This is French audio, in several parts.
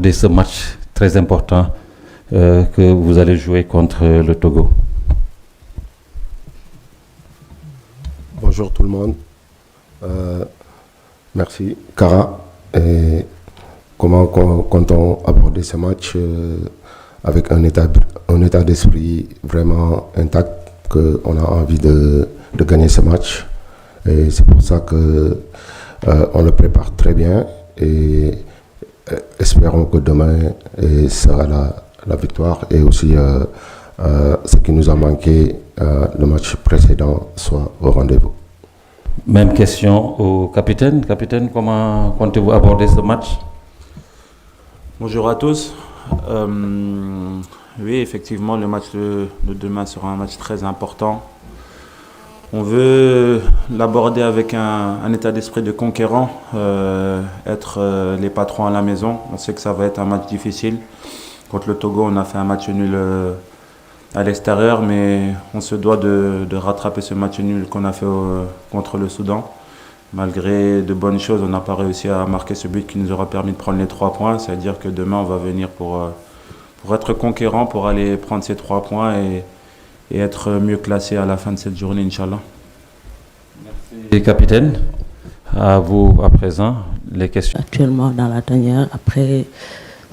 aborder ce match très important que vous allez jouer contre le Togo? Bonjour tout le monde. Merci. Kara, et comment comptons aborder ce match avec un état d'esprit vraiment intact, qu'on a envie de gagner ce match. Et c'est pour ça que on le prépare très bien et espérons que demain sera la victoire et aussi ce qui nous a manqué le match précédent soit au rendez-vous. Même question au capitaine. Capitaine, comment comptez-vous aborder ce match? Bonjour à tous. Oui, effectivement, le match de demain sera un match très important. On veut l'aborder avec un état d'esprit de conquérant, être les patrons à la maison. On sait que ça va être un match difficile. Contre le Togo, on a fait un match nul à l'extérieur, mais on se doit de rattraper ce match nul qu'on a fait contre le Soudan. Malgré de bonnes choses, on n'a pas réussi à marquer ce but qui nous aura permis de prendre les 3 points. C'est-à-dire que demain, on va venir pour être conquérant, pour aller prendre ces 3 points et être mieux classé à la fin de cette journée, Inch'Allah. Merci, capitaine. À vous, à présent, les questions. Actuellement dans la tanière, après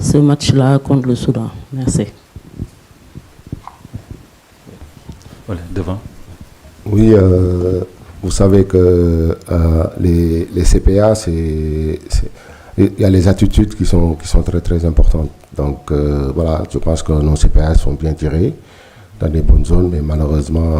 ce match-là contre le Soudan. Merci. Voilà, devant. Oui, vous savez que les CPA, il y a les attitudes qui sont très très importantes. Donc voilà, je pense que nos CPA sont bien tirés dans des bonnes zones, mais malheureusement,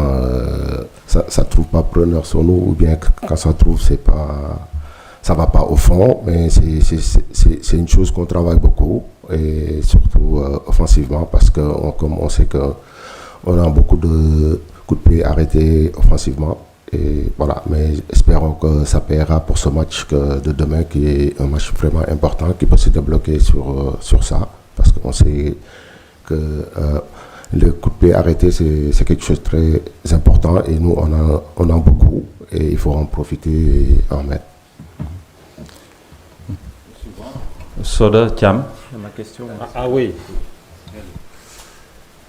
ça ne trouve pas preneur sur nous, ou bien quand ça trouve, ça va pas au fond, mais c'est une chose qu'on travaille beaucoup, et surtout offensivement, parce que comme on sait qu'on a beaucoup de coups de pied arrêtés offensivement. Et voilà, mais espérons que ça paiera pour ce match de demain, qui est un match vraiment important, qui peut se débloquer sur ça, parce qu'on sait que le coup de pied arrêté, c'est quelque chose de très important, et nous, on en a beaucoup, et il faut en profiter et en mettre. Soda Thiam. Ma question. Oui.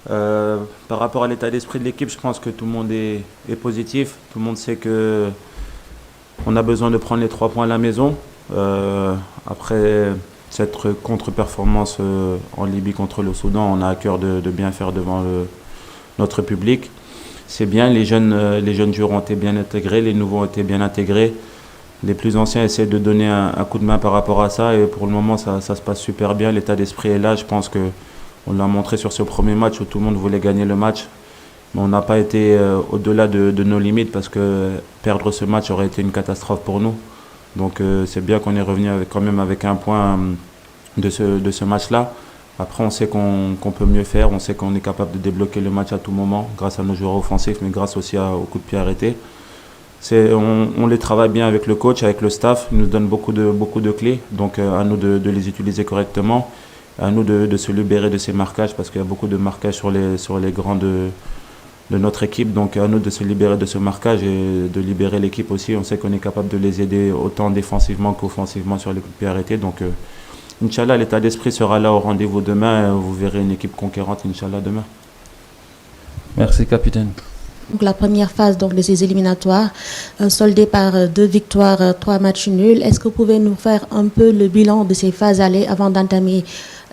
Par rapport à l'état d'esprit de l'équipe, je pense que tout le monde est positif. Tout le monde sait que on a besoin de prendre les 3 points à la maison. Après cette contre-performance en Libye contre le Soudan, on a à cœur de bien faire devant notre public. C'est bien, les jeunes joueurs ont été bien intégrés, les nouveaux ont été bien intégrés. Les plus anciens essaient de donner un coup de main par rapport à ça, et pour le moment ça se passe super bien. L'état d'esprit est là. Je pense que on l'a montré sur ce premier match où tout le monde voulait gagner le match. Mais on n'a pas été au-delà de nos limites, parce que perdre ce match aurait été une catastrophe pour nous. Donc c'est bien qu'on est revenu quand même avec un point de ce match-là. Après, on sait qu'on peut mieux faire. On sait qu'on est capable de débloquer le match à tout moment grâce à nos joueurs offensifs, mais grâce aussi aux coups de pied arrêtés. On les travaille bien avec le coach, avec le staff. Ils nous donnent beaucoup de clés. Donc à nous de les utiliser correctement. À nous de se libérer de ces marquages, parce qu'il y a beaucoup de marquages sur les grands de notre équipe. Donc à nous de se libérer de ce marquage et de libérer l'équipe aussi. On sait qu'on est capable de les aider autant défensivement qu'offensivement sur les coups de pied arrêtés. Donc Inch'Allah, l'état d'esprit sera là au rendez-vous demain. Vous verrez une équipe conquérante, Inch'Allah, demain. Merci, capitaine. Donc la première phase de ces éliminatoires, soldée par 2 victoires, 3 matchs nuls. Est-ce que vous pouvez nous faire un peu le bilan de ces phases allées avant d'entamer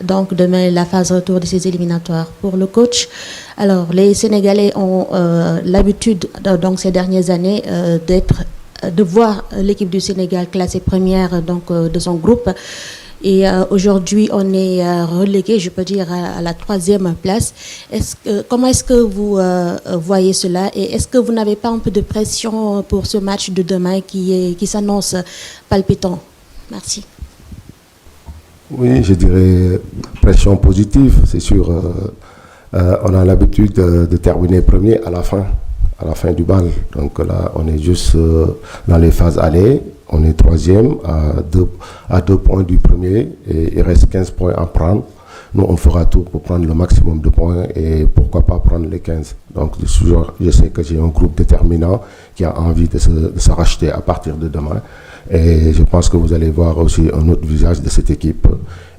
donc demain la phase retour de ces éliminatoires? Pour le coach, alors les Sénégalais ont l'habitude donc ces dernières années de voir l'équipe du Sénégal classée première donc de son groupe. Et aujourd'hui, on est relégué, je peux dire, à la 3e place. Comment est-ce que vous voyez cela, et est-ce que vous n'avez pas un peu de pression pour ce match de demain qui s'annonce palpitant? Merci. Oui, je dirais pression positive, c'est sûr. On a l'habitude de terminer premier à la fin du bal. Donc là, on est juste dans les phases allées. On est 3e à 2 points du premier, et il reste 15 points à prendre. nous, on fera tout pour prendre le maximum de points et pourquoi pas prendre les 15. Donc, je sais que j'ai un groupe déterminant qui a envie de se racheter à partir de demain. Et je pense que vous allez voir aussi un autre visage de cette équipe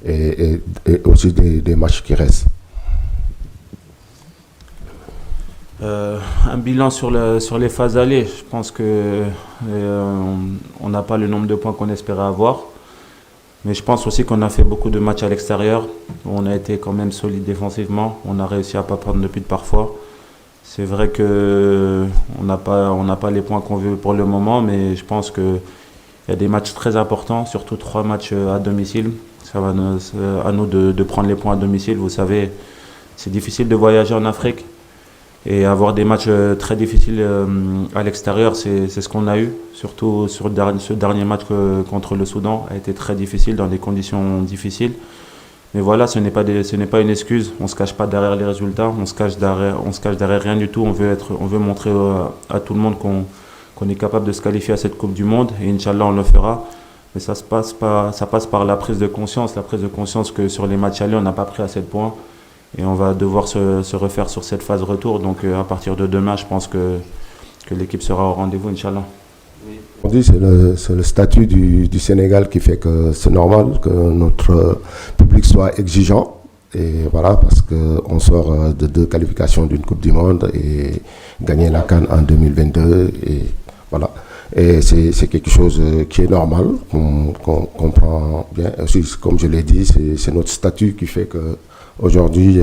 et aussi des matchs qui restent. Un bilan sur les phases allées. Je pense que on n'a pas le nombre de points qu'on espérait avoir. Mais je pense aussi qu'on a fait beaucoup de matchs à l'extérieur. On a été quand même solide défensivement. On a réussi à ne pas prendre de but parfois. C'est vrai qu'on n'a pas les points qu'on veut pour le moment, mais je pense qu'il y a des matchs très importants, surtout 3 matchs à domicile. Ça va à nous de prendre les points à domicile. Vous savez, c'est difficile de voyager en Afrique. Et avoir des matchs très difficiles à l'extérieur, c'est ce qu'on a eu. Surtout sur ce dernier match contre le Soudan a été très difficile, dans des conditions difficiles. Mais voilà, ce n'est pas une excuse. On ne se cache pas derrière les résultats, on se cache derrière rien du tout. On veut montrer à tout le monde qu'on est capable de se qualifier à cette Coupe du Monde. Et Inch'Allah, on le fera. Mais ça passe par la prise de conscience. La prise de conscience que sur les matchs allés, on n'a pas pris assez de points. Et on va devoir se refaire sur cette phase retour. Donc à partir de demain, je pense que l'équipe sera au rendez-vous, Inch'Allah. On dit que c'est le statut du Sénégal qui fait que c'est normal que notre public soit exigeant. Et voilà, parce qu'on sort de 2 qualifications d'une Coupe du Monde et gagner la CAN en 2022. Et voilà. Et c'est quelque chose qui est normal, qu'on comprend bien. Aussi, comme je l'ai dit, c'est notre statut qui fait que aujourd'hui,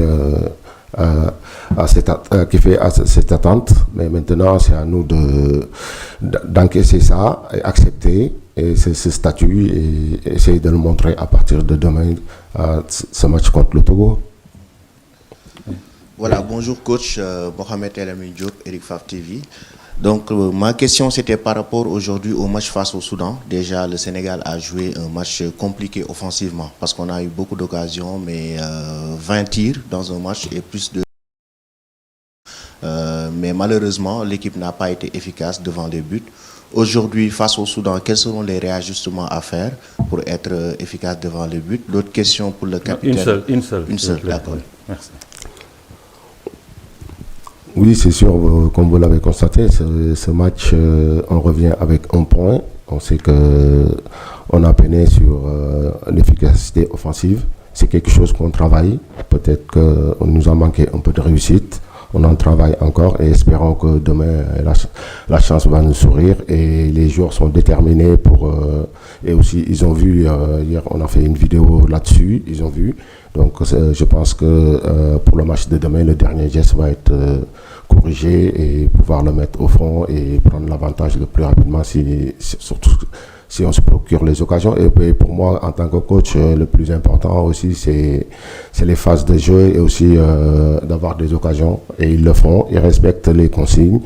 qui fait cette attente, mais maintenant c'est à nous d'encaisser ça et accepter ce statut et essayer de le montrer à partir de demain, ce match contre le Togo. Voilà, bonjour coach, Mohamed El Amin Diop, Eric Faf TV. Donc ma question c'était par rapport aujourd'hui au match face au Soudan. Déjà le Sénégal a joué un match compliqué offensivement parce qu'on a eu beaucoup d'occasions, mais 20 tirs dans un match et plus de... mais malheureusement l'équipe n'a pas été efficace devant les buts. Aujourd'hui face au Soudan, quels seront les réajustements à faire pour être efficace devant les buts? L'autre question pour le capitaine. Une seule. D'accord. Merci. Oui, c'est sûr, comme vous l'avez constaté, ce match, on revient avec 1 point. On sait qu'on a peiné sur l'efficacité offensive. C'est quelque chose qu'on travaille. Peut-être qu'on nous a manqué un peu de réussite. On en travaille encore et espérons que demain, la chance va nous sourire. Et les joueurs sont déterminés et aussi, ils ont vu, hier, on a fait une vidéo là-dessus, ils ont vu. Donc, je pense que pour le match de demain, le dernier geste va être corrigé et pouvoir le mettre au fond et prendre l'avantage le plus rapidement, surtout si on se procure les occasions. Et puis pour moi, en tant que coach, le plus important aussi, c'est les phases de jeu et aussi d'avoir des occasions. Et ils le font, ils respectent les consignes.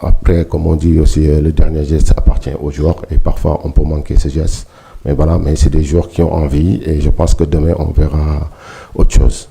Après, comme on dit aussi, le dernier geste appartient aux joueurs et parfois on peut manquer ce geste. Mais voilà, mais c'est des joueurs qui ont envie et je pense que demain, on verra autre chose.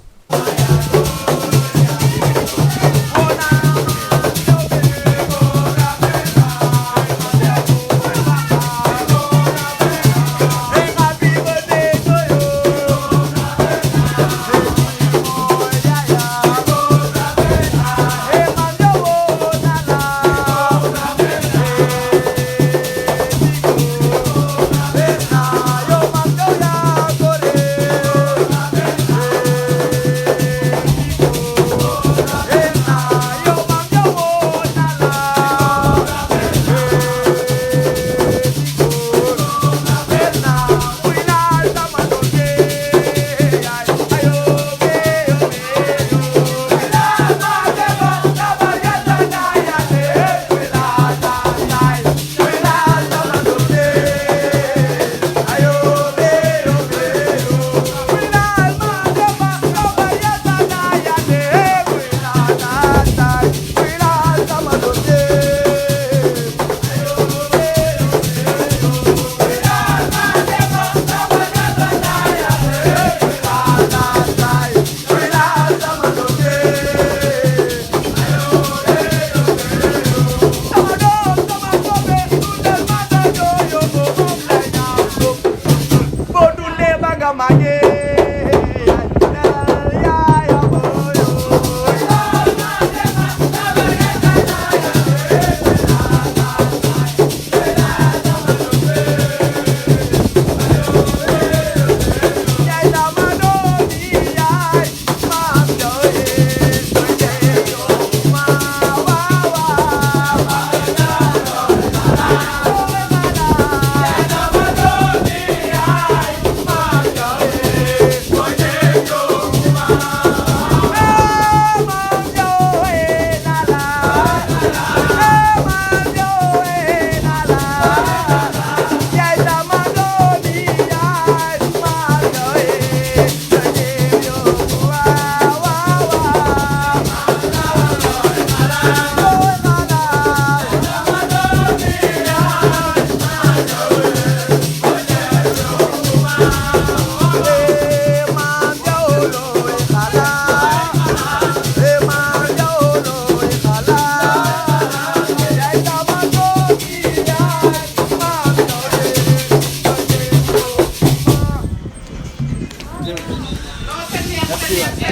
Merci.